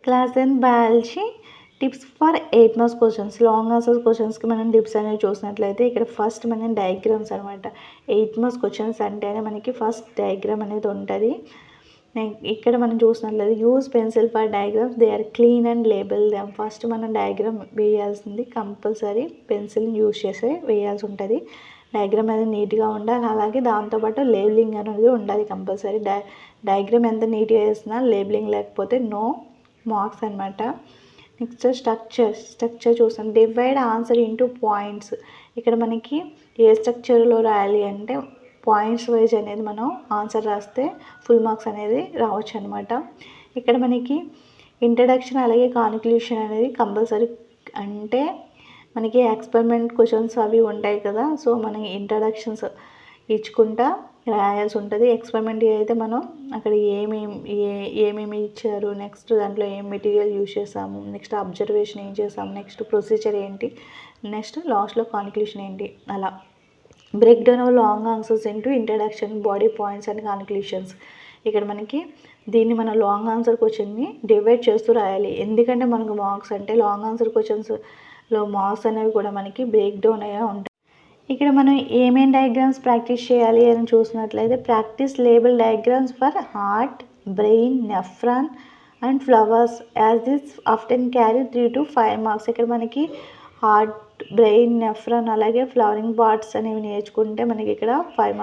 Class 10 biology tips for 8 marks questions. Long answers క్వశ్చన్స్కి మనం tips అనేవి చూసినట్లయితే ఇక్కడ ఫస్ట్ మనం డయాగ్రామ్స్ అనమాట. 8 మార్క్స్ క్వశ్చన్స్ అంటేనే మనకి ఫస్ట్ డయాగ్రామ్ అనేది ఉంటుంది. ఇక్కడ మనం చూసినట్లయితే use pencil for diagrams, they are clean and label them. First మనం డయాగ్రామ్ వేయాల్సింది కంపల్సరీ పెన్సిల్ని యూజ్ చేసి వేయాల్సి ఉంటుంది. డయాగ్రామ్ అనేది నీట్గా ఉండాలి, అలాగే దాంతోపాటు లేబులింగ్ అనేది ఉండాలి కంపల్సరీ. డయాగ్రామ్ ఎంత నీట్గా వేసినా లేబులింగ్ లేకపోతే నో మార్క్స్ అనమాట. నెక్స్ట్ స్ట్రక్చర్ చూస్తాం. Divide answer into points. ఇక్కడ మనకి ఏ స్ట్రక్చర్లో రాయాలి అంటే పాయింట్స్ వైజ్ అనేది మనం ఆన్సర్ రాస్తే ఫుల్ మార్క్స్ అనేది రావచ్చు అనమాట. ఇక్కడ మనకి ఇంట్రడక్షన్ అలాగే కాన్క్లూషన్ అనేది కంపల్సరీ. అంటే మనకి ఎక్స్పెరిమెంట్ క్వశ్చన్స్ అవి ఉంటాయి కదా, సో మనం ఇంట్రడక్షన్స్ ఇచ్చుకుంటా రాయాల్సి ఉంటుంది. ఎక్స్పెరిమెంట్ అయితే మనం అక్కడ ఏమేమి ఇచ్చారు, నెక్స్ట్ దాంట్లో ఏం మెటీరియల్ యూజ్ చేసాము, నెక్స్ట్ అబ్జర్వేషన్ ఏం చేసాము, నెక్స్ట్ ప్రొసీజర్ ఏంటి, నెక్స్ట్ లాస్ట్లో కాన్క్లూషన్ ఏంటి, అలా break down of long answers into introduction, body points and conclusions. ఇక్కడ మనకి దీన్ని మన లాంగ్ ఆన్సర్ క్వశ్చన్ని డివైడ్ చేస్తూ రాయాలి. ఎందుకంటే మనకు మార్క్స్ అంటే లాంగ్ ఆన్సర్ క్వశ్చన్స్లో మార్క్స్ అనేవి కూడా మనకి బ్రేక్ డౌన్ అయ్యే ఉంటాయి. ఇక్కడ మనం ఏమేం డయాగ్రామ్స్ ప్రాక్టీస్ చేయాలి అని చూసినట్లయితే practice label diagrams for heart, brain, nephron and flowers as this often carry 3 to 5 marks. ఇక్కడ మనకి హార్ట్, బ్రెయిన్, నెఫ్రాన్ అలాగే ఫ్లవరింగ్ పార్ట్స్ అనేవి నేర్చుకుంటే మనకి ఇక్కడ 5 మార్క్స్